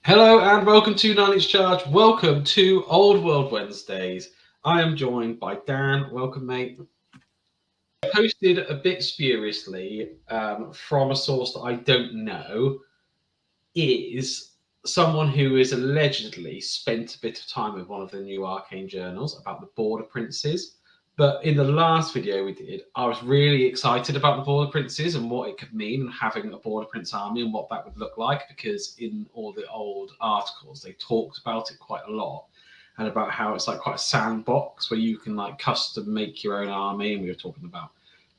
Hello and welcome to Nine Inch Charge. Welcome to Old World Wednesdays. I am joined by Dan. Welcome, mate. Posted a bit spuriously from a source that I don't know is someone who is allegedly spent a bit of time with one of the new Arcane Journals about the Border Princes. But in the last video we did, I was really excited about the Border Princes and what it could mean, and having a Border Prince army and what that would look like, because in all the old articles they talked about it quite a lot, and about how it's like quite a sandbox where you can like custom make your own army. And we were talking about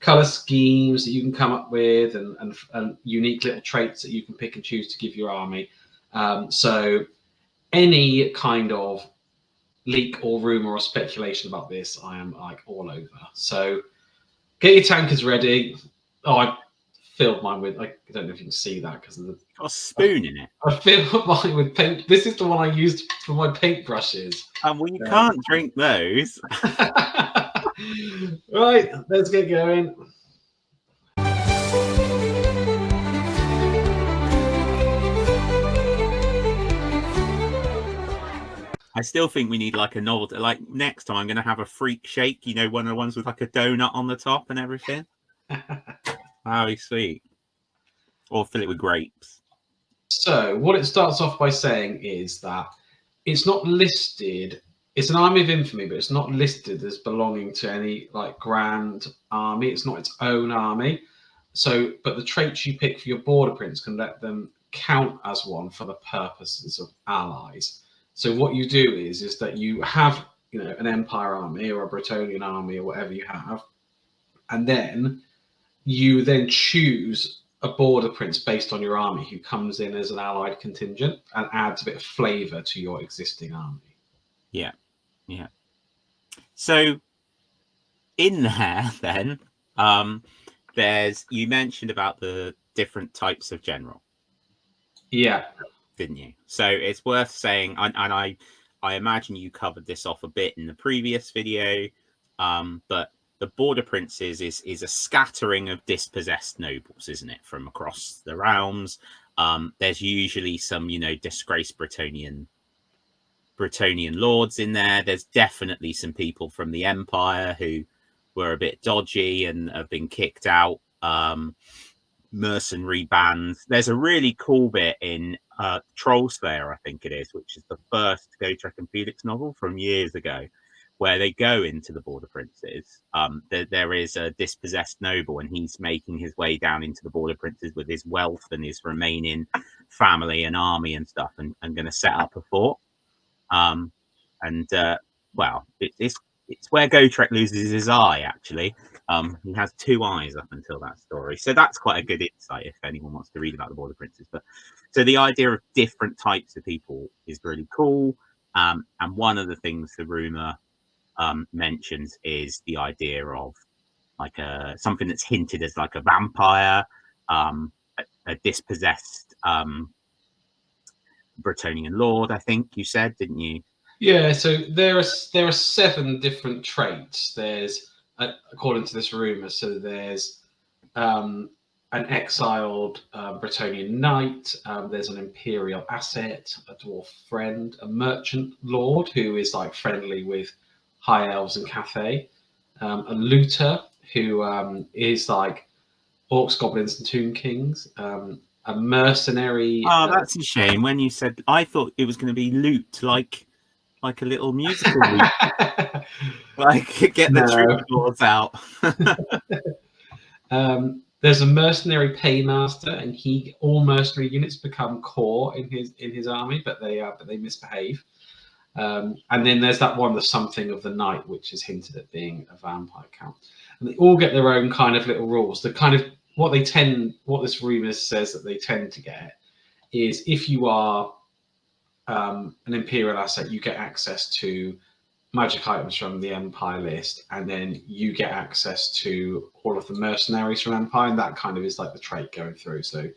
color schemes that you can come up with, and unique little traits that you can pick and choose to give your army. So any kind of leak or rumor or speculation about this, I am like all over. So get your tankers ready. Oh, I filled mine with, I don't know if you can see that because of the Got a spoon in it. I filled mine with paint. This is the one I used for my paintbrushes. Well, you can't drink those. Right, let's get going. I still think we need like a novelty. Like next time, I'm going to have a freak shake. You know, one of the ones with like a donut on the top and everything. How sweet. Or fill it with grapes. So what it starts off by saying is that it's not listed. It's an army of infamy, but it's not listed as belonging to any like grand army. It's not its own army. So, but the traits you pick for your border prince can let them count as one for the purposes of allies. So what you do is that you have, you know, an empire army or a Bretonian army or whatever you have, and then you then choose a border prince based on your army who comes in as an allied contingent and adds a bit of flavor to your existing army. Yeah. Yeah. So in there then, there's, you mentioned about the different types of general. Yeah. Didn't you? So it's worth saying, and I imagine you covered this off a bit in the previous video, but the border princes is a scattering of dispossessed nobles, isn't it, from across the realms. There's usually some, you know, disgraced Bretonian lords in there. There's definitely some people from the Empire who were a bit dodgy and have been kicked out. Mercenary bands. There's a really cool bit in Trollslayer, I think it is, which is the first Gotrek and Felix novel from years ago, where they go into the border princes. There is a dispossessed noble, and he's making his way down into the border princes with his wealth and his remaining family and army and stuff, and going to set up a fort. Well, it's where Gotrek loses his eye, actually. He has two eyes up until that story. So that's quite a good insight if anyone wants to read about the Border Princes. But so the idea of different types of people is really cool. And one of the things the rumor mentions is the idea of like something that's hinted as like a vampire, a dispossessed Bretonian lord, I think you said, didn't you? Yeah, so there are 7 different traits. There's, according to this rumor, so there's an exiled Bretonian knight. There's an imperial asset, a dwarf friend, a merchant lord who is like friendly with high elves and Cathay, a looter who is like orcs, goblins, and tomb kings. A mercenary. Oh, that's a shame. When you said, I thought it was going to be loot, like a little musical loot. Like get the troubadours out. There's a mercenary paymaster, and all mercenary units become core in his army, but they misbehave. And then there's that one, the something of the night, which is hinted at being a vampire count. And they all get their own kind of little rules. The kind of what this rumor says that they tend to get is if you are an imperial asset, you get access to magic items from the Empire list, and then you get access to all of the mercenaries from Empire, and that kind of is like the trait going through. So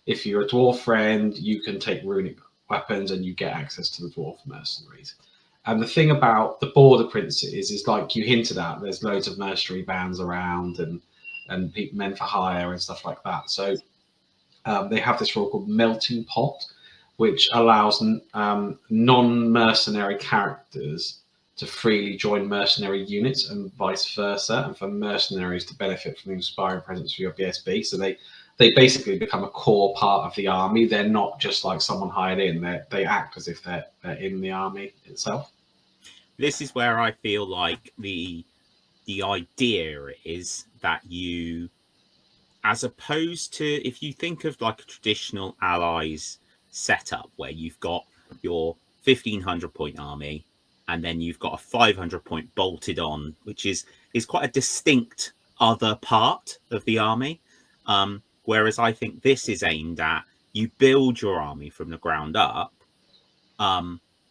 if you're a dwarf friend, you can take runic weapons and you get access to the dwarf mercenaries. And the thing about the border princes is, like you hinted at, there's loads of mercenary bands around and men for hire and stuff like that. So they have this rule called melting pot, which allows non-mercenary characters to freely join mercenary units and vice versa, and for mercenaries to benefit from the inspiring presence of your BSB. So they basically become a core part of the army. They're not just like someone hired in. They act as if they're in the army itself. This is where I feel like the idea is that you, as opposed to, if you think of like a traditional allies setup where you've got your 1500 point army and then you've got a 500 point bolted on, which is quite a distinct other part of the army. Whereas I think this is aimed at, you build your army from the ground up.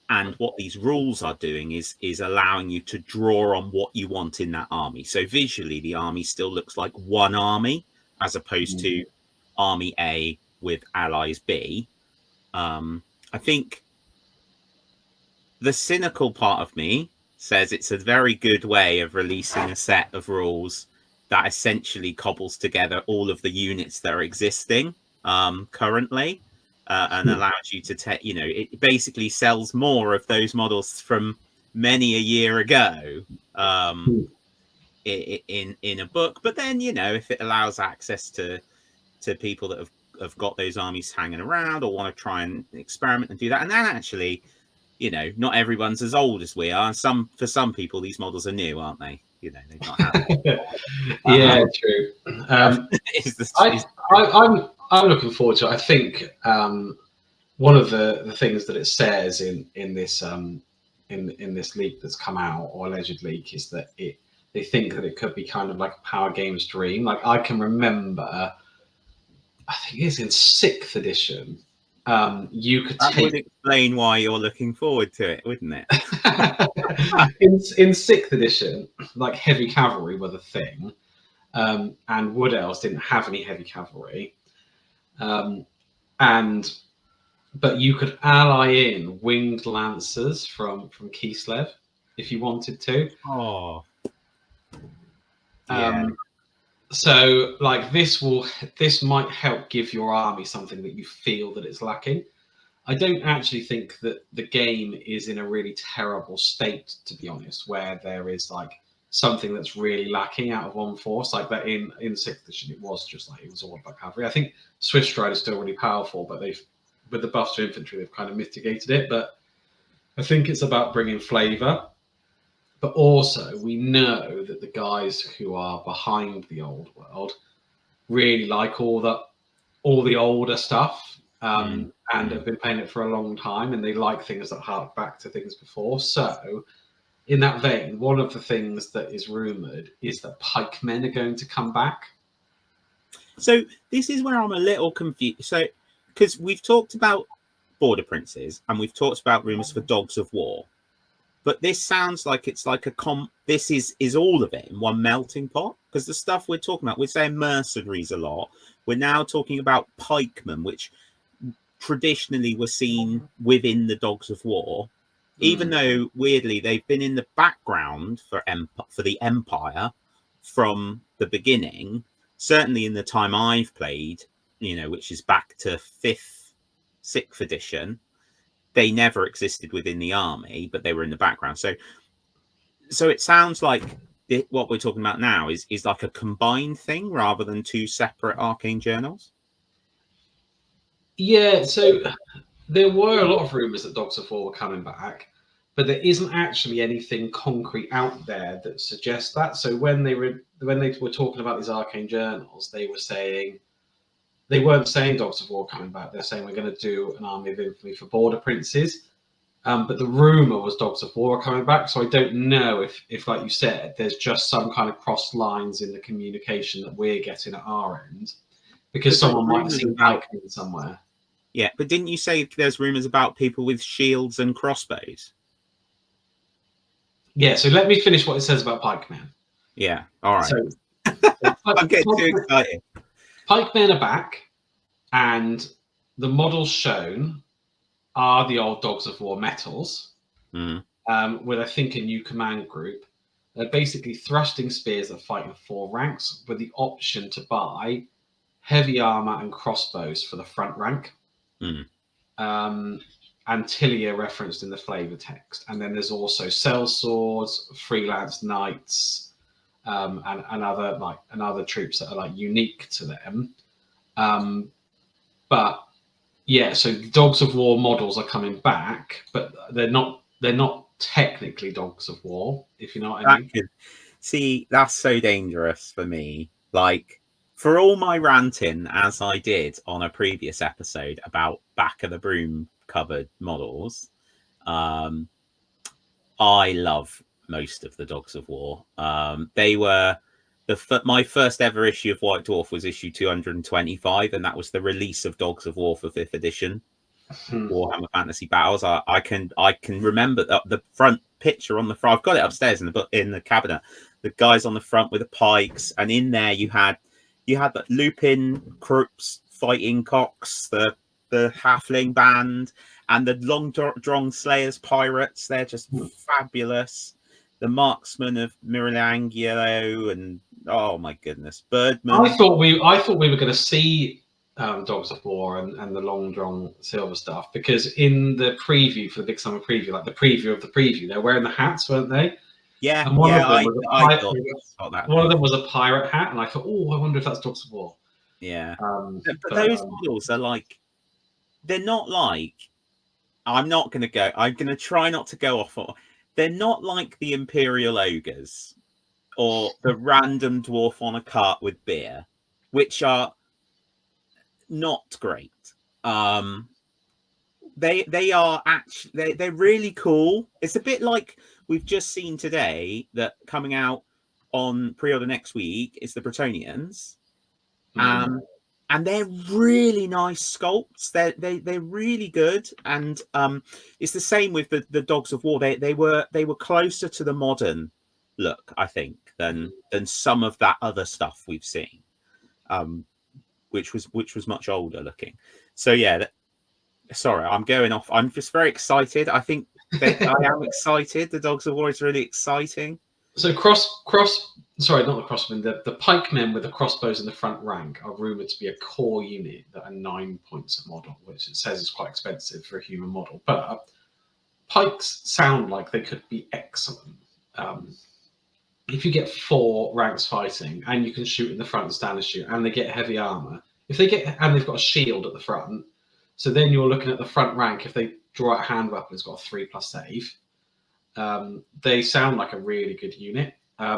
And what these rules are doing is allowing you to draw on what you want in that army. So visually, the army still looks like one army, as opposed to Army A with Allies B. I think the cynical part of me says it's a very good way of releasing a set of rules that essentially cobbles together all of the units that are existing currently, and allows you to take, it basically sells more of those models from many a year ago in a book. But then, if it allows access to people that have got those armies hanging around or want to try and experiment and do that, and then actually, not everyone's as old as we are. For some people, these models are new, aren't they? They've not had Yeah, true. I'm looking forward to it. I think one of the things that it says in this in this leak that's come out, or alleged leak, is that they think that it could be kind of like a Power Games dream. Like, I can remember, I think it's in 6th edition. You could that would explain why you're looking forward to it, wouldn't it? in 6th edition, like, heavy cavalry were the thing, and Wood Elves didn't have any heavy cavalry, but you could ally in winged lancers from Kislev if you wanted to. Oh, yeah. So, like, this might help give your army something that you feel that it's lacking. I don't actually think that the game is in a really terrible state, to be honest, where there is like something that's really lacking out of one force. Like that in 6th edition, it was just like, it was all about cavalry. I think Swift Stride is still really powerful, but with the buffs to infantry, they've kind of mitigated it. But I think it's about bringing flavour. But also, we know that the guys who are behind the old world really like all the older stuff, and have been playing it for a long time, and they like things that hark back to things before. So, in that vein, one of the things that is rumoured is that pikemen are going to come back. So this is where I'm a little confused. So, because we've talked about Border Princes and we've talked about rumours for Dogs of War, but this sounds like it's like this is all of it in one melting pot. Because the stuff we're talking about, we're saying mercenaries a lot. We're now talking about pikemen, which traditionally were seen within the Dogs of War, even though weirdly they've been in the background for the Empire from the beginning. Certainly in the time I've played, which is back to 6th edition, they never existed within the army, but they were in the background. So it sounds like what we're talking about now is like a combined thing rather than 2 separate Arcane Journals. Yeah, so there were a lot of rumours that Dogs of War were coming back, but there isn't actually anything concrete out there that suggests that. So when they were talking about these Arcane Journals, they weren't saying Dogs of War coming back. They're saying we're going to do an Army of Infamy for Border Princes. But the rumor was Dogs of War coming back. So I don't know if, like you said, there's just some kind of cross lines in the communication that we're getting at our end, because someone might have seen pikemen somewhere. Yeah, but didn't you say there's rumors about people with shields and crossbows? Yeah, so let me finish what it says about pikemen. Yeah, all right. So, I'm getting too excited. Pikemen are back, and the models shown are the old Dogs of War metals, with, I think, a new command group. They're basically thrusting spears that fight in 4 ranks, with the option to buy heavy armor and crossbows for the front rank. Antilia referenced in the flavor text, and then there's also sellswords, freelance knights, and other troops that are like unique to them. But yeah, so Dogs of War models are coming back, but they're not technically Dogs of War, if you know what I mean. See, that's so dangerous for me. Like, for all my ranting, as I did on a previous episode about back of the broom covered models, I love most of the Dogs of War. They were my first ever issue of White Dwarf was issue 225, and that was the release of Dogs of War for 5th edition. Warhammer Fantasy Battles. I can remember the front picture on the front. I've got it upstairs in the cabinet. The guys on the front with the pikes, and in there you had the Lupin Krups fighting cocks, the halfling band, and the Long Drong Slayers pirates. They're just fabulous. The marksman of Miralangelo, and oh my goodness, Birdman. I thought we were going to see Dogs of War and the Long Drawn Silver stuff, because in the preview for the Big Summer preview, like the preview of the preview, they're wearing the hats, weren't they? Yeah, and one of them was a pirate hat, and I thought, oh, I wonder if that's Dogs of War. Yeah, but those models are like, they're not like, I'm going to try not to go off. They're not like the Imperial Ogres or the random dwarf on a cart with beer, which are not great. They are actually, they're really cool. It's a bit like we've just seen today that coming out on pre-order next week is the Bretonians. And they're really nice sculpts. They're really good, and it's the same with the Dogs of War. They were closer to the modern look, I think, than some of that other stuff we've seen, which was much older looking. So yeah, sorry, I'm going off. I'm just very excited. I think I am excited. The Dogs of War is really exciting. So sorry, not the crossmen. The pikemen with the crossbows in the front rank are rumored to be a core unit that are 9 points a model, which it says is quite expensive for a human model. But pikes sound like they could be excellent. If you get 4 ranks fighting and you can shoot in the front and stand and shoot, and they get heavy armor, and they've got a shield at the front, so then you're looking at the front rank. If they draw out a hand weapon, it's got a 3+ save. They sound like a really good unit.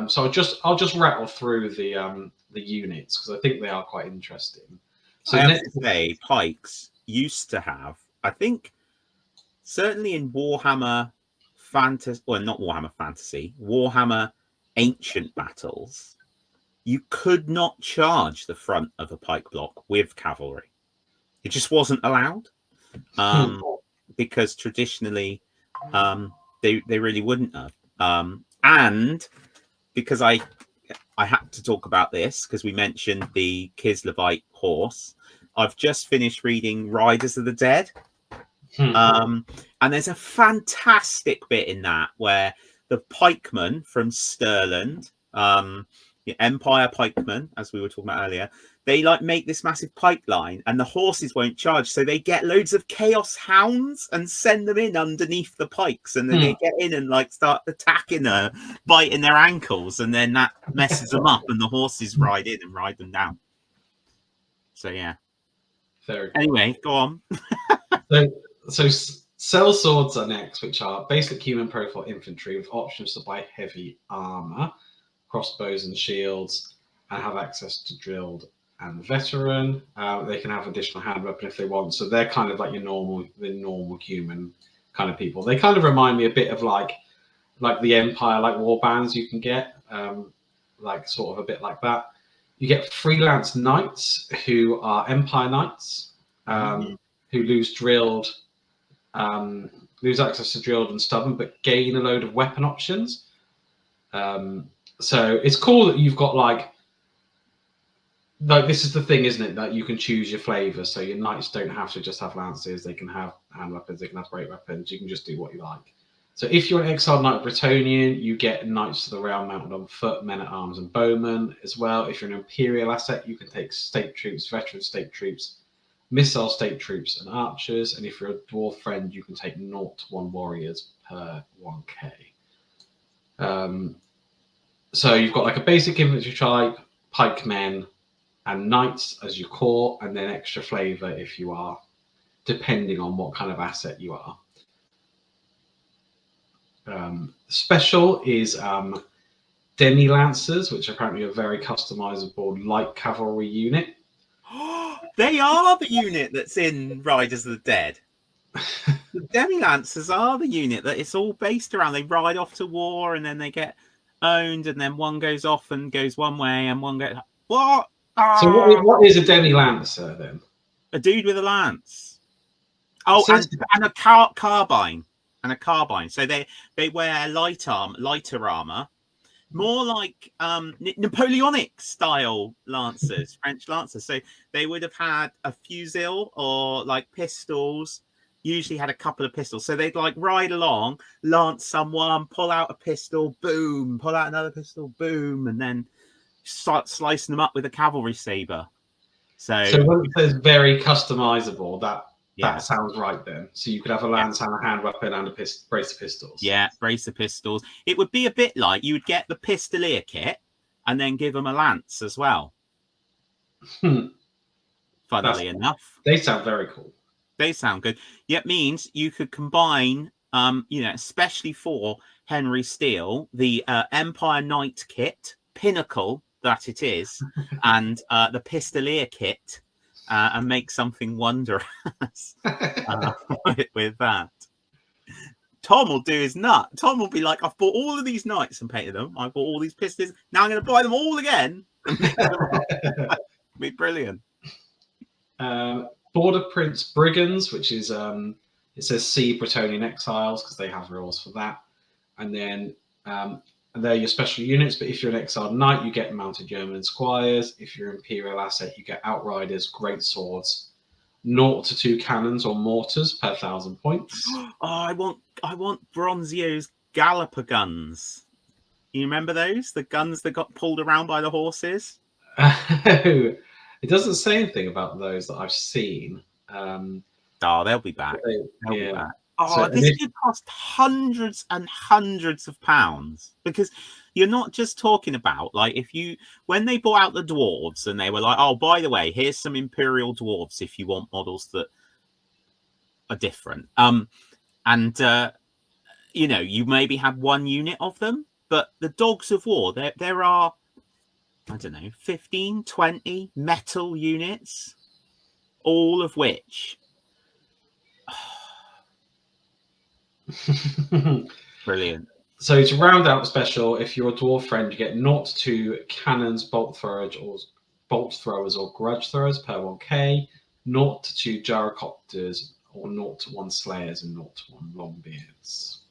So I'll just rattle through the units, because I think they are quite interesting. So I have to say, pikes used to have, I think, certainly in Warhammer Fantasy, well, not Warhammer Fantasy, Warhammer Ancient Battles, you could not charge the front of a pike block with cavalry. It just wasn't allowed, because traditionally they really wouldn't have. And because I had to talk about this because we mentioned the Kislevite horse. I've just finished reading Riders of the Dead. And there's a fantastic bit in that where the pikemen from Stirland, the Empire pikemen, as we were talking about earlier, they like make this massive pipeline and the horses won't charge. So they get loads of chaos hounds and send them in underneath the pikes, and then they get in and like start attacking her, biting their ankles, and then that messes them up and the horses ride in and ride them down. So yeah. Anyway, go on. So sellswords are next, which are basic human profile infantry with options to buy heavy armor, crossbows and shields, and have access to drilled and veteran. They can have additional hand weapon if they want. So they're kind of like the normal human kind of people. They kind of remind me a bit of like the Empire, like war bands you can get, like sort of a bit like that. You get freelance knights who are Empire knights, who lose access to drilled and stubborn, but gain a load of weapon options. So it's cool that you've got like this is the thing, isn't it? That you can choose your flavor. So your knights don't have to just have lances. They can have hand weapons. They can have great weapons. You can just do what you like. So if you're an exiled knight Bretonian, you get knights of the realm mounted on foot, men at arms, and bowmen as well. If you're an imperial asset, you can take state troops, veteran state troops, missile state troops and archers. And if you're a dwarf friend, you can take 0 to 1 warriors per 1k. So you've got like a basic infantry type, pikemen, and knights as your core, and then extra flavor if you are, depending on what kind of asset you are. Special is demi lancers, which apparently are very customizable light cavalry unit. They are the unit that's in Riders of the Dead. The demi lancers are the unit that it's all based around. They ride off to war and then they get owned, and then one goes off and goes one way, and one goes what? So what is a demi lancer then? A dude with a lance. Oh, and a carbine. And a carbine. So they wear lighter armor, more like Napoleonic style lancers, French lancers. So they would have had a fusil or like pistols. Usually had a couple of pistols. So they'd like ride along, lance someone, pull out a pistol, boom, pull out another pistol, boom, and then start slicing them up with a cavalry saber. So when it says very customizable, that sounds right then. So you could have a lance and a hand weapon and a brace of pistols. Yeah, brace of pistols. It would be a bit like you would get the pistolier kit and then give them a lance as well. Funnily enough. They sound very cool. They sound good. Yeah, it means you could combine, especially for Henry Steele, the Empire Knight kit, pinnacle that it is, and the pistolier kit, and make something wondrous with that. Tom will do his nut. Tom will be like, I've bought all of these knights and painted them. I've bought all these pistols. Now I'm going to buy them all again. It'll be brilliant. Border Prince Brigands, which is it says see Bretonnian exiles because they have rules for that, and then they're your special units. But if you're an exiled knight, you get mounted German squires. If you're imperial asset, you get outriders, great swords, 0 to 2 cannons or mortars per 1,000 points. Oh, I want Bronzio's Galloper guns. You remember those? The guns that got pulled around by the horses? It doesn't say anything about those that I've seen. They'll be back. They'll be back. So this could cost hundreds and hundreds of pounds, because you're not just talking about like when they bought out the dwarves and they were like, oh, by the way, here's some imperial dwarves if you want models that are different. You maybe have one unit of them, but the Dogs of War, there are, I don't know, 15, 20 metal units, all of which brilliant. So to round out special, if you're a dwarf friend, you get 0 to 2 cannons, bolt throwers, or grudge throwers per 1k, 0 to 2 gyrocopters, or 0 to 1 slayers, and 0 to 1 longbeards.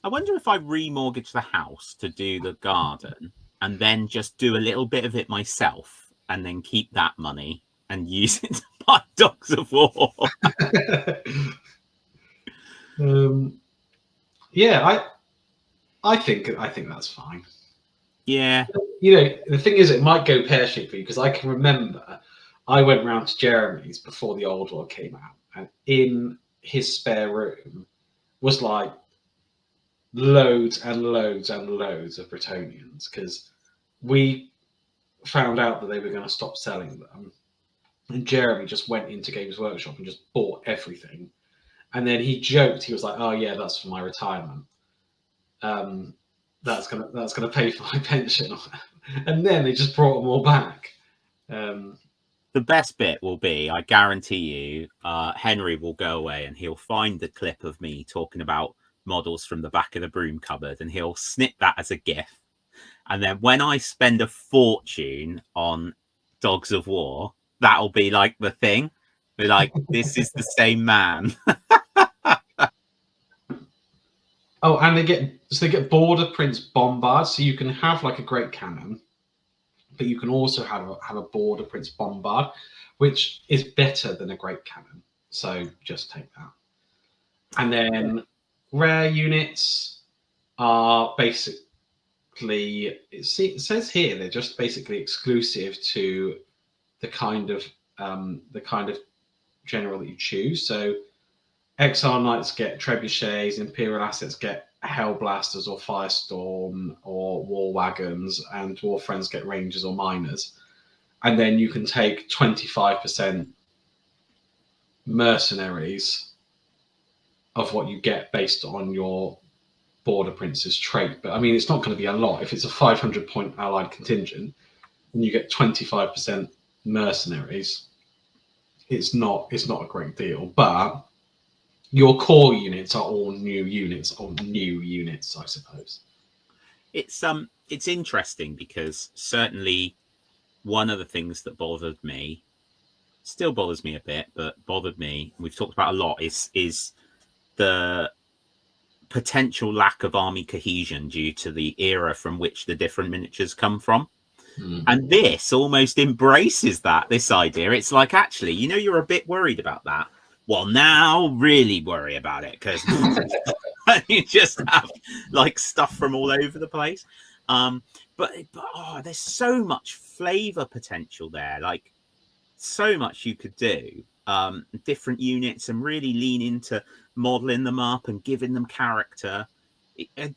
I wonder if I remortgage the house to do the garden and then just do a little bit of it myself and then keep that money and use it to buy Dogs of War. I think that's fine. Yeah. The thing is, it might go pear-shaped for you, because I can remember I went round to Jeremy's before the old world came out, and in his spare room was like loads and loads and loads of Bretonnians, because we found out that they were going to stop selling them, and Jeremy just went into Games Workshop and just bought everything. And then he joked, he was like, oh yeah, that's for my retirement. That's gonna pay for my pension. And then they just brought them all back. The best bit will be, I guarantee you, Henry will go away and he'll find the clip of me talking about models from the back of the broom cupboard, and he'll snip that as a GIF. And then when I spend a fortune on Dogs of War, that'll be like the thing. Be like, this is the same man. Oh, and they get Border Prince Bombard, so you can have like a great cannon, but you can also have a Border Prince Bombard, which is better than a great cannon. So just take that. And then rare units are basically, it says here they're just basically exclusive to the kind of the kind of general that you choose. So Exile Knights get trebuchets, Imperial Assets get Hellblasters or Firestorm or War Wagons, and Dwarf Friends get Rangers or Miners. And then you can take 25% mercenaries of what you get based on your Border Prince's trait. But I mean, it's not going to be a lot. If it's a 500-point allied contingent and you get 25% mercenaries, it's not a great deal. But your core units are all new units, I suppose. It's interesting because certainly one of the things that bothered me, still bothers me a bit, but bothered me, we've talked about a lot, is the potential lack of army cohesion due to the era from which the different miniatures come from. And this almost embraces this idea. It's like, actually, you're a bit worried about that. Well, now really worry about it, because you just have like stuff from all over the place. But there's so much flavor potential there, like so much you could do. Different units, and really lean into modeling them up and giving them character. It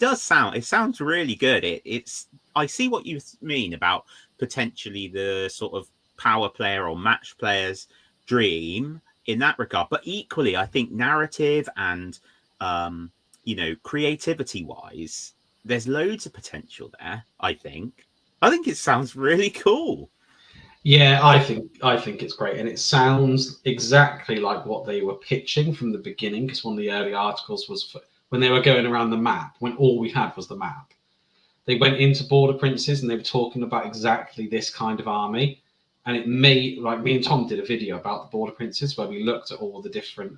sounds really good. I see what you mean about potentially the sort of power player or match player's dream in that regard, but equally I think narrative and creativity wise, there's loads of potential there. I think it sounds really cool. Yeah, I think it's great, and it sounds exactly like what they were pitching from the beginning. Because one of the early articles was when they were going around the map, when all we had was the map. They went into Border Princes and they were talking about exactly this kind of army, and it made, like, me and Tom did a video about the Border Princes where we looked at all the different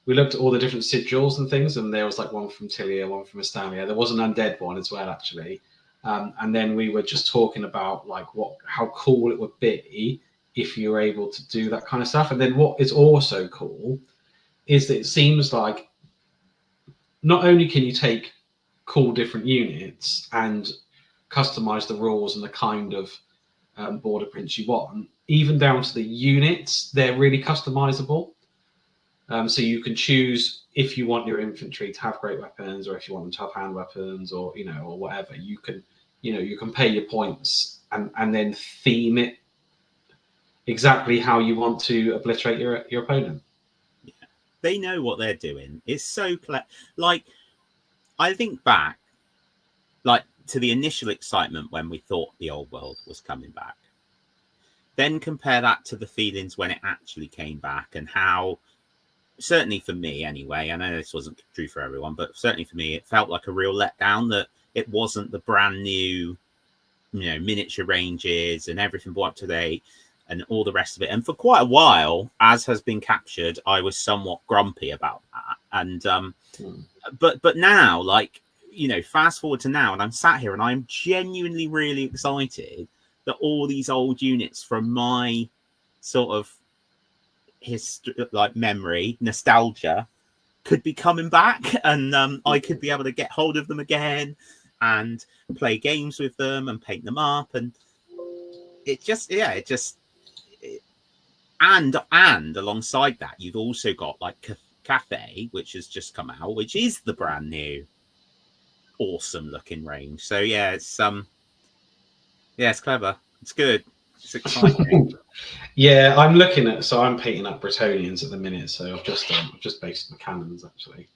sigils and things, and there was like one from Tilia, one from Estalia. There was an undead one as well, actually. And then we were just talking about like how cool it would be if you were able to do that kind of stuff. And then what is also cool is that it seems like not only can you take cool different units and customize the rules and the kind of Border Prince you want, even down to the units, they're really customizable. So you can choose if you want your infantry to have great weapons, or if you want them to have hand weapons, or or whatever. You can pay your points and then theme it exactly how you want to obliterate your opponent. Yeah. They know what they're doing. It's so like, I think back like to the initial excitement when we thought the old world was coming back. Then compare that to the feelings when it actually came back, and how, certainly for me anyway, I know this wasn't true for everyone, but certainly for me, it felt like a real letdown that it wasn't the brand new, miniature ranges and everything brought up to date and all the rest of it. And for quite a while, as has been captured, I was somewhat grumpy about that. And but now, like, fast forward to now, and I'm sat here and I'm genuinely really excited that all these old units from my sort of memory, nostalgia, could be coming back, and I could be able to get hold of them again and play games with them and paint them up. And and alongside that, you've also got like Cathay, which has just come out, which is the brand new awesome looking range. So it's clever, it's good, it's exciting. Yeah, I'm painting up Bretonians at the minute, so I've just based my cannons actually.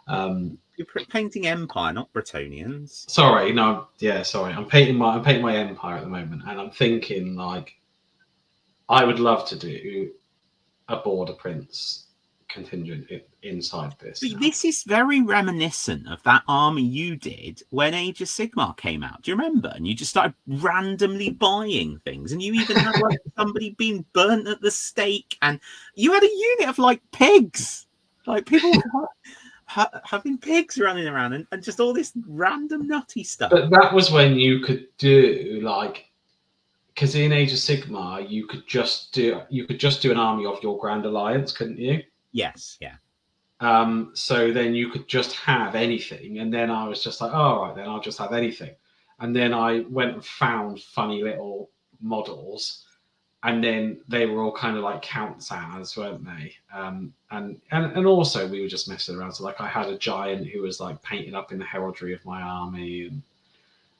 You're painting Empire, not Bretonians. Sorry, no, yeah, sorry. I'm painting my Empire at the moment, and I'm thinking like I would love to do a Border Prince contingent inside this. See, this is very reminiscent of that army you did when Age of Sigmar came out. Do you remember? And you just started randomly buying things, and you even had like somebody being burnt at the stake, and you had a unit of like pigs, like people having pigs running around, and just all this random nutty stuff. But that was when you could do like, because in Age of Sigmar you could just do an army of your Grand Alliance, couldn't you? Yes, yeah. So then you could just have anything, and then I was just like, all right, then I'll just have anything. And then I went and found funny little models and then they were all kind of like counts as, weren't they? And also we were just messing around. So like I had a giant who was like painted up in the heraldry of my army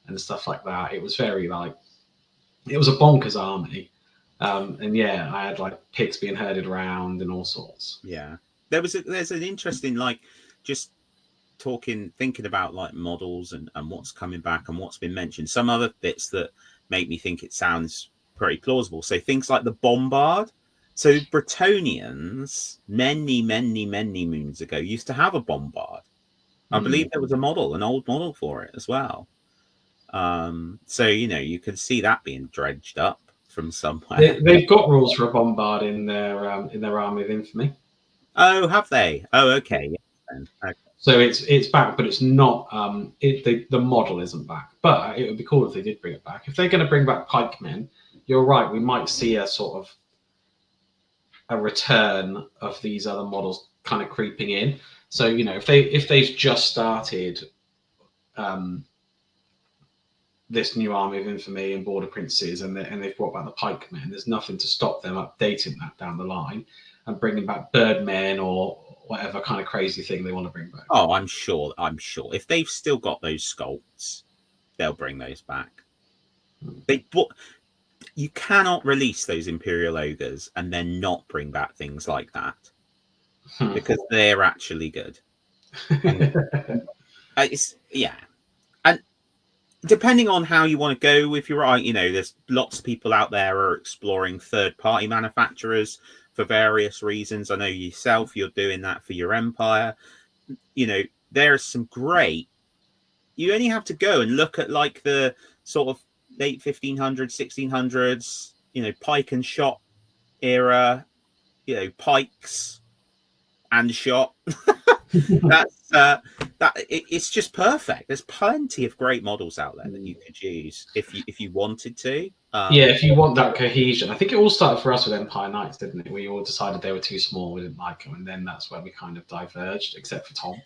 and stuff like that. It was very like, it was a bonkers army. And yeah, I had like pigs being herded around and all sorts. Yeah, there's an interesting, like, just thinking about like models and what's coming back and what's been mentioned. Some other bits that make me think it sounds pretty plausible. So things like the bombard. So Bretonians many moons ago used to have a bombard. I believe there was an old model for it as well. So you can see that being dredged up from somewhere. They've got rules for a bombard in their army of infamy. Oh, have they? Oh, okay. Yeah, okay. So it's back, but it's not. The model isn't back, but it would be cool if they did bring it back. If they're going to bring back pikemen, you're right. We might see a sort of a return of these other models kind of creeping in. So if they've just started this new army of infamy and border princes, and they've brought back the pikemen, there's nothing to stop them updating that down the line and bringing back birdmen or whatever kind of crazy thing they want to bring back. Oh, I'm sure. If they've still got those sculpts, they'll bring those back. You cannot release those Imperial Ogres and then not bring back things like that because they're actually good. And depending on how you want to go with your right, there's lots of people out there are exploring third-party manufacturers for various reasons. I know yourself, you're doing that for your empire. There's some great. You only have to go and look at like the sort of late 1500s, 1600s, pike and shot era, pikes and shot. It's just perfect. There's plenty of great models out there that you could use if you wanted to. If you want that cohesion. I think it all started for us with Empire Knights, didn't it? We all decided they were too small, we didn't like them, and then that's where we kind of diverged, except for Tom.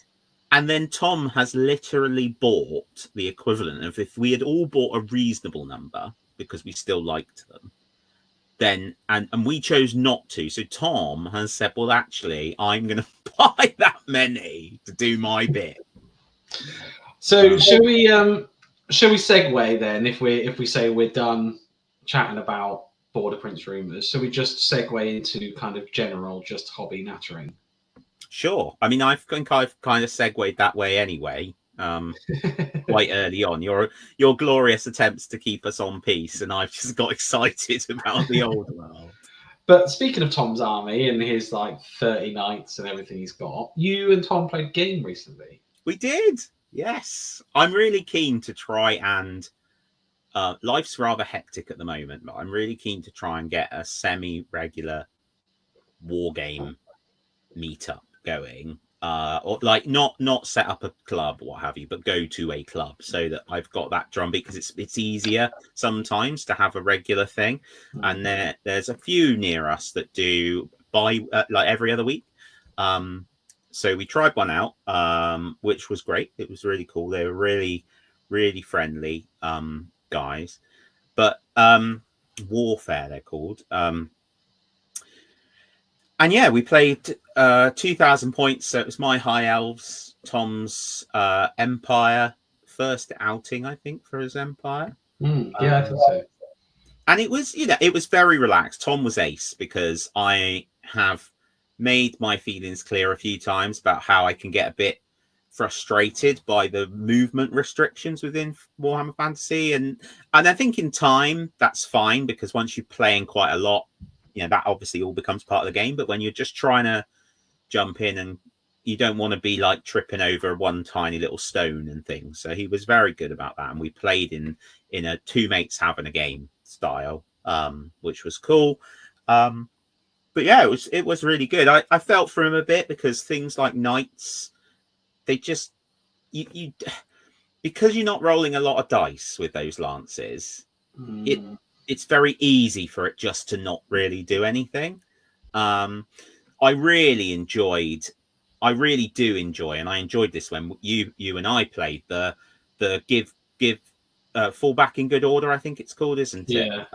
And then Tom has literally bought the equivalent of, if we had all bought a reasonable number because we still liked them, then and we chose not to. So Tom has said, well, actually, I'm going to buy that many to do my bit. So shall we segue then? If we say we're done chatting about Border Prince Rumours, so we just segue into kind of general, just hobby nattering. Sure. I mean, I think I've kind of segued that way anyway. Quite early on, your glorious attempts to keep us on piece, and I've just got excited about the old world. But speaking of Tom's army and his like 30 knights and everything he's got, you and Tom played a game recently. We did, yes. I'm really keen to try and life's rather hectic at the moment, but I'm really keen to try and get a semi-regular war game meetup going. Or like not set up a club or what have you, but go to a club so that I've got that drumbeat, because it's easier sometimes to have a regular thing. And there's a few near us that do like every other week. So we tried one out, which was great. It was really cool. They were really, really friendly guys. But Warfare, they're called. And yeah, we played 2,000 points. So it was my High Elves, Tom's Empire, first outing, I think, for his Empire. Yeah, I think so. And it was, it was very relaxed. Tom was ace, because I have made my feelings clear a few times about how I can get a bit frustrated by the movement restrictions within Warhammer Fantasy. And I think in time, that's fine, because once you're playing quite a lot, that obviously all becomes part of the game. But when you're just trying to jump in, and you don't want to be like tripping over one tiny little stone and things. So he was very good about that. And we played in a two mates having a game style, which was cool. But yeah, it was really good. I felt for him a bit, because things like knights, they just, you because you're not rolling a lot of dice with those lances, it's very easy for it just to not really do anything. I really do enjoy, and I enjoyed this when you and I played the give fall back in good order, I think it's called, isn't it? Yeah.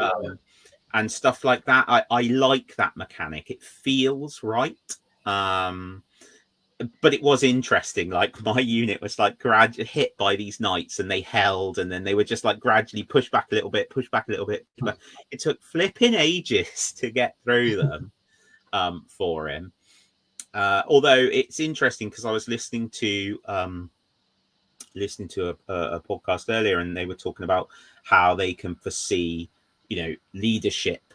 and stuff like that. I like that mechanic. It feels right. But it was interesting. Like my unit was like hit by these knights, and they held, and then they were just like gradually push back a little bit, push back a little bit. It took flipping ages to get through them for him. Although it's interesting because I was listening to a podcast earlier, and they were talking about how they can foresee, leadership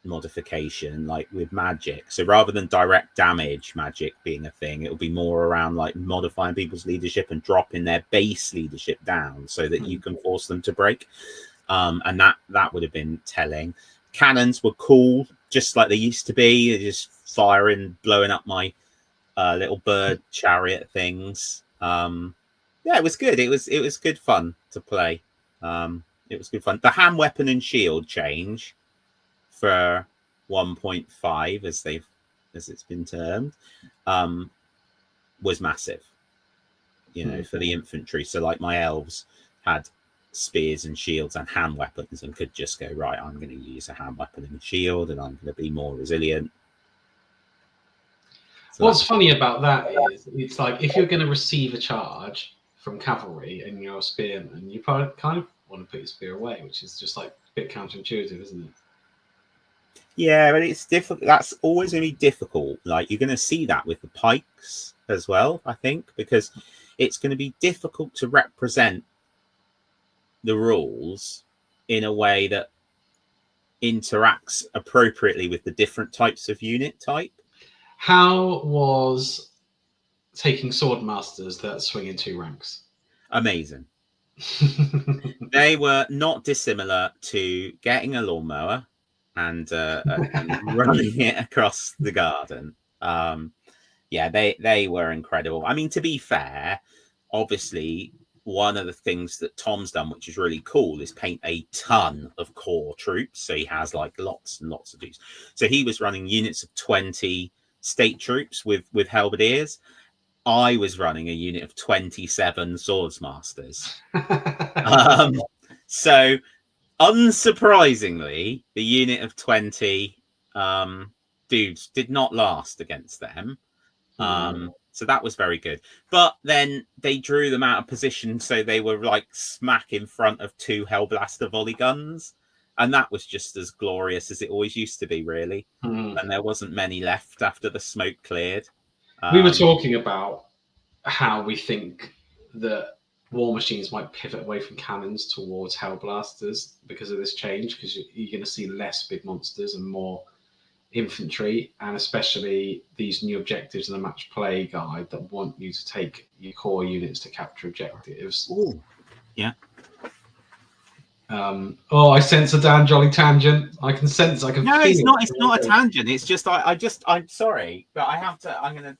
modification like with magic. So rather than direct damage magic being a thing, it'll be more around like modifying people's leadership and dropping their base leadership down so that you can force them to break. And that would have been telling. Cannons were cool, just like they used to be. They're just firing, blowing up my little bird chariot things. It was good. It was good fun to play. It was good fun. The hand weapon and shield change for 1.5 as it's been termed was massive, for the infantry. So like my elves had spears and shields and hand weapons and could just go, right, I'm going to use a hand weapon and a shield and I'm going to be more resilient. So what's funny about that is it's like if you're going to receive a charge from cavalry and you're a spearman, you probably kind of want to put your spear away, which is just like a bit counterintuitive, isn't it? Yeah, but it's difficult. That's always going to be difficult. Like you're going to see that with the pikes as well, I think, because it's going to be difficult to represent the rules in a way that interacts appropriately with the different types of unit type. How was taking sword masters that swing in 2 ranks? Amazing. They were not dissimilar to getting a lawnmower and running it across the garden. They were incredible. I mean, to be fair, obviously one of the things that Tom's done, which is really cool, is paint a ton of core troops. So he has like lots and lots of dudes. So he was running units of 20 state troops with halberdiers. I was running a unit of 27 swordsmasters. So unsurprisingly, the unit of 20 dudes did not last against them. So that was very good. But then they drew them out of position, so they were like smack in front of 2 Hellblaster volley guns. And that was just as glorious as it always used to be, really. And there wasn't many left after the smoke cleared. We were talking about how we think that war machines might pivot away from cannons towards Hellblasters because of this change, because you're going to see less big monsters and more infantry, and especially these new objectives in the match play guide that want you to take your core units to capture objectives. Ooh. Yeah. I sense a Dan Jolly tangent. I can feel it's not. It's not a tangent. It's just I'm sorry, but I'm gonna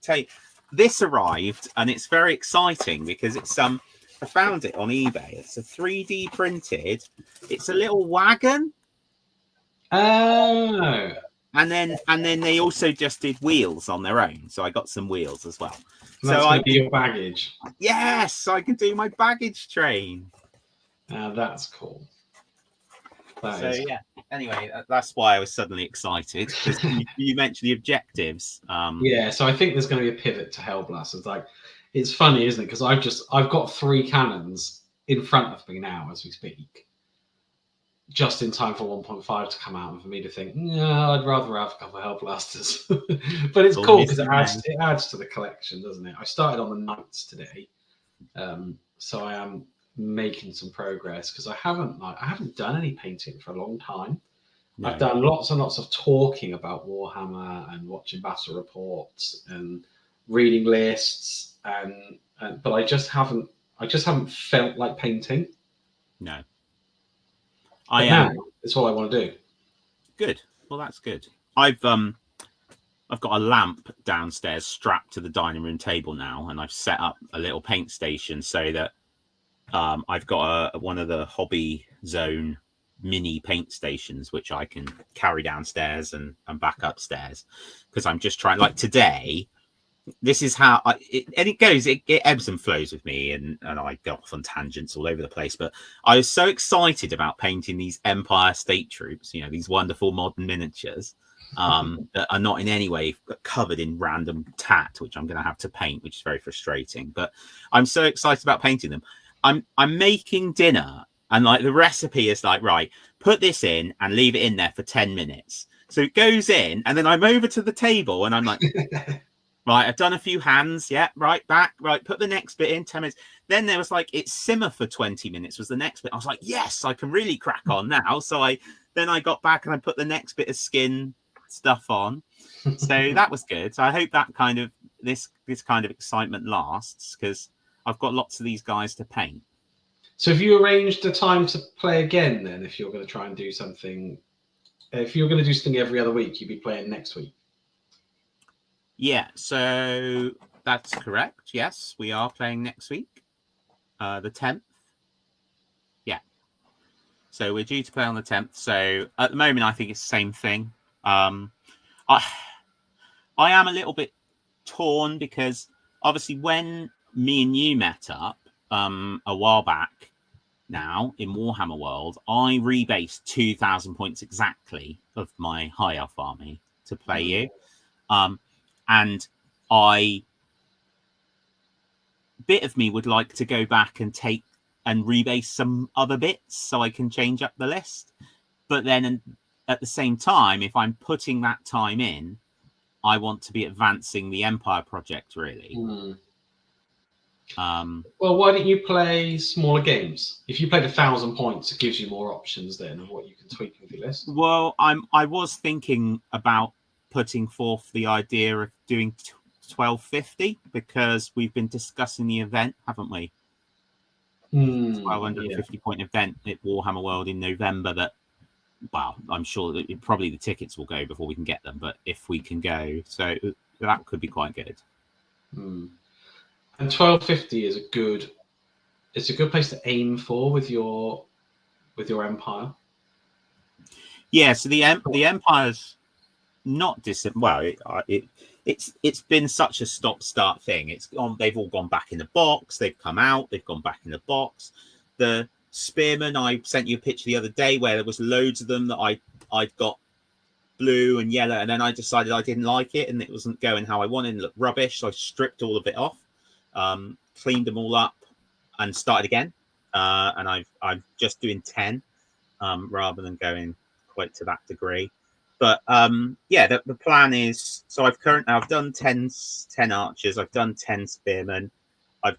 tell you. This arrived and it's very exciting because it's I found it on eBay. It's a 3D printed. It's a little wagon. Oh. And then they also just did wheels on their own. So I got some wheels as well. And that's going to be your baggage. Yes, I can do my baggage train. That's cool. Yeah. Anyway, that's why I was suddenly excited because you mentioned the objectives. Yeah, so I think there's going to be a pivot to Hellblasters. Like, it's funny, isn't it? Because I've got 3 cannons in front of me now as we speak, just in time for 1.5 to come out, and for me to think, no, I'd rather have a couple of Hellblasters. But it's cool because it adds to the collection, doesn't it? I started on the Knights today, so I am making some progress because I haven't done any painting for a long time. No. I've done lots and lots of talking about Warhammer and watching battle reports and reading lists, but I just haven't felt like painting. No. It's all I want to do. Good. Well, that's good. I've got a lamp downstairs strapped to the dining room table now, and I've set up a little paint station so that I've got one of the hobby zone mini paint stations which I can carry downstairs and back upstairs, because I'm just trying. Like today, this is how it goes. It ebbs and flows with me, and I go off on tangents all over the place. But I was so excited about painting these Empire state troops, these wonderful modern miniatures that are not in any way covered in random tat, which I'm going to have to paint, which is very frustrating. But I'm so excited about painting them. I'm making dinner, and like the recipe is like, right, put this in and leave it in there for 10 minutes. So it goes in, and then I'm over to the table, and I'm like. Right, I've done a few hands. Yeah, right, back. Right, put the next bit in 10 minutes. Then there was like, it simmer for 20 minutes was the next bit. I was like, yes, I can really crack on now. So I got back and I put the next bit of skin stuff on. So that was good. So I hope that kind of, this kind of excitement lasts, because I've got lots of these guys to paint. So have you arranged a time to play again then, if you're going to try and do something? If you're going to do something every other week, you'd be playing next week. Yeah, so that's correct. Yes, we are playing next week, the 10th. Yeah. So we're due to play on the 10th. So at the moment, I think it's the same thing. I am a little bit torn, because obviously when me and you met up a while back now in Warhammer World, I rebased 2,000 points exactly of my High Elf army to play you. And bit of me would like to go back and take and rebase some other bits so I can change up the list. But then at the same time, if I'm putting that time in, I want to be advancing the Empire project, really. Well, why don't you play smaller games? If you played 1,000 points, it gives you more options then of what you can tweak with your list. Well, I was thinking about putting forth the idea of doing 1250, because we've been discussing the event, haven't we? 1250 point event at Warhammer World in November. That, well, I'm sure that probably the tickets will go before we can get them, but if we can go, so that could be quite good. And 1250 is a good place to aim for with your Empire. Yeah, so the Empire's not well, it's been such a stop-start thing. They've all gone back in the box. They've come out. They've gone back in the box. The Spearmen, I sent you a picture the other day where there was loads of them that I'd got blue and yellow, and then I decided I didn't like it and it wasn't going how I wanted. It looked rubbish, so I stripped all of it off, cleaned them all up, and started again. And I'm just doing 10 rather than going quite to that degree. But yeah, the plan is, so I've done 10 archers, I've done 10 spearmen, I've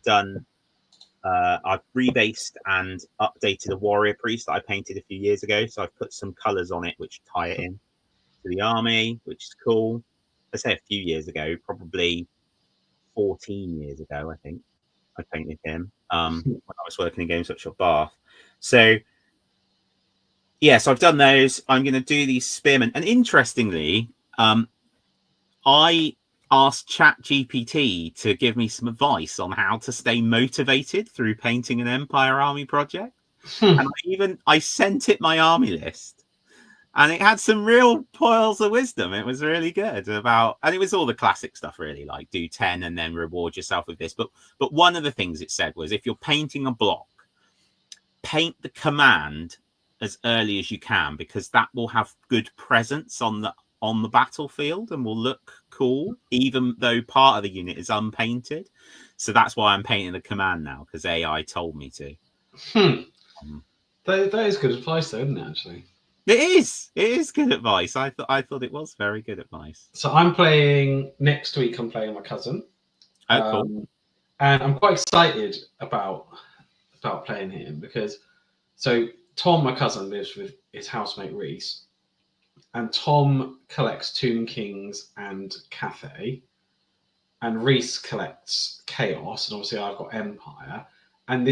rebased and updated a warrior priest that I painted a few years ago. So I've put some colors on it which tie it in to the army, which is cool. I say a few years ago, probably 14 years ago, I think I painted him when I was working in Games Workshop Bath. So yeah, so I've done those. I'm going to do these spearmen. And interestingly, I asked ChatGPT to give me some advice on how to stay motivated through painting an Empire army project. And I sent it my army list, and it had some real pearls of wisdom. It was really good and it was all the classic stuff, really, like do 10 and then reward yourself with this. But one of the things it said was, if you're painting a block, paint the command as early as you can, because that will have good presence on the battlefield and will look cool, even though part of the unit is unpainted. So that's why I'm painting the command now, because AI told me to. That is good advice, though, isn't it? Actually, it is good advice. I thought it was very good advice. So I'm playing next week. I'm playing my cousin. Oh, cool. And I'm quite excited about playing him, because Tom, my cousin, lives with his housemate Reese, and Tom collects Tomb Kings and Cathay, and Reese collects Chaos, and obviously I've got Empire. And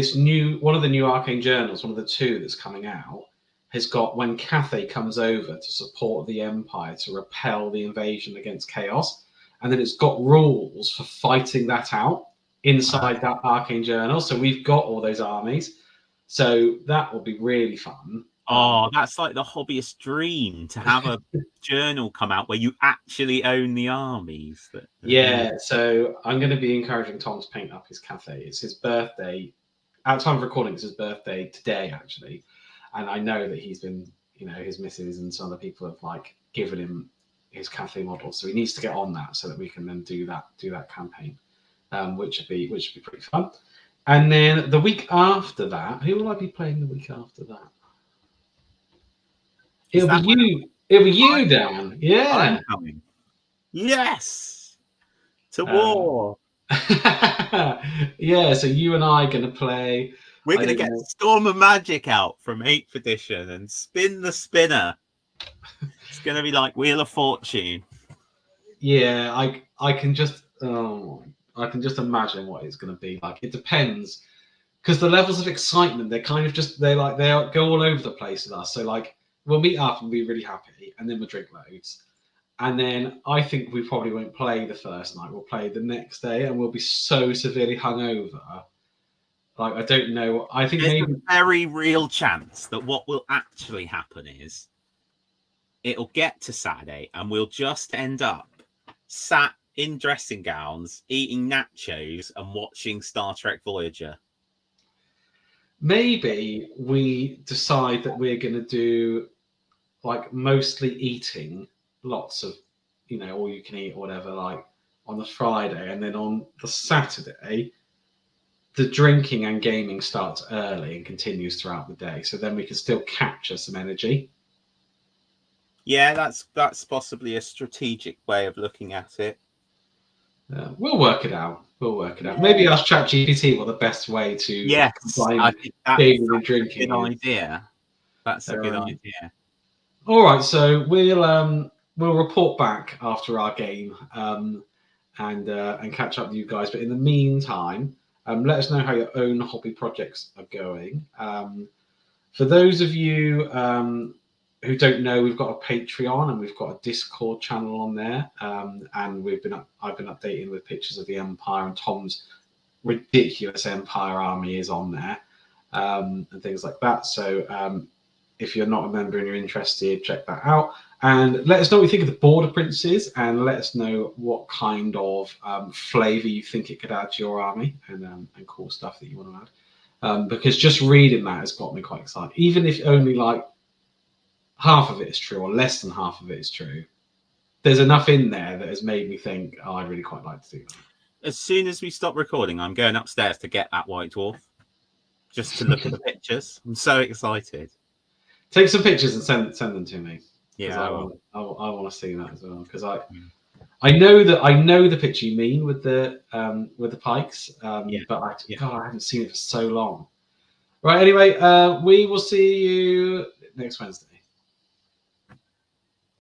one of the new Arcane Journals, one of the 2 that's coming out, has got when Cathay comes over to support the Empire to repel the invasion against Chaos, and then it's got rules for fighting that out inside that Arcane Journal. So we've got all those armies. So that will be really fun. Oh, that's like the hobbyist dream, to have a journal come out where you actually own the armies. Yeah, so I'm going to be encouraging Tom to paint up his cafe. It's his birthday. At time of recording, it's his birthday today, actually. And I know that he's been, his missus and some other people have like given him his cafe model. So he needs to get on that so that we can then do that campaign, which would be pretty fun. And then the week after that, who will I be playing the week after that? It'll be you. It'll be you, Dan. Yeah. I'm coming. Yes. To war. Yeah, so you and I are going to play. We're going to get Storm of Magic out from 8th edition and spin the spinner. It's going to be like Wheel of Fortune. Yeah, I can just imagine what it's going to be like. It depends, because the levels of excitement, they're kind of just they go all over the place with us. So like we'll meet up and be really happy, and then we'll drink loads. And then I think we probably won't play the first night. We'll play the next day, and we'll be so severely hungover. Like, I don't know. I think there's a very real chance that what will actually happen is it'll get to Saturday, and we'll just end up sat in dressing gowns, eating nachos, and watching Star Trek Voyager. Maybe we decide that we're going to do like mostly eating, lots of, all you can eat or whatever, like on the Friday, and then on the Saturday, the drinking and gaming starts early and continues throughout the day. So then we can still capture some energy. Yeah, that's possibly a strategic way of looking at it. We'll work it out. Maybe ask ChatGPT what the best way to combine gaming and drinking is. Idea. That's a good idea. All right, so we'll report back after our game and catch up with you guys. But in the meantime, let us know how your own hobby projects are going. For those of you who don't know, we've got a Patreon and we've got a Discord channel on there, and I've been updating with pictures of the Empire, and Tom's ridiculous Empire army is on there, and things like that. So if you're not a member and you're interested, check that out. And let us know what you think of the Border Princes, and let us know what kind of flavour you think it could add to your army, and cool stuff that you want to add. Because just reading that has got me quite excited. Even if only like half of it is true or less than half of it is true, there's enough in there that has made me think, oh, I'd really quite like to do that. As soon as we stop recording, I'm going upstairs to get that White Dwarf, just to look at the pictures. I'm so excited. Take some pictures and send them to me. Yeah, I want to see that as well, because I know the picture you mean with the pikes, but I haven't seen it for so long. Right, anyway, we will see you next Wednesday.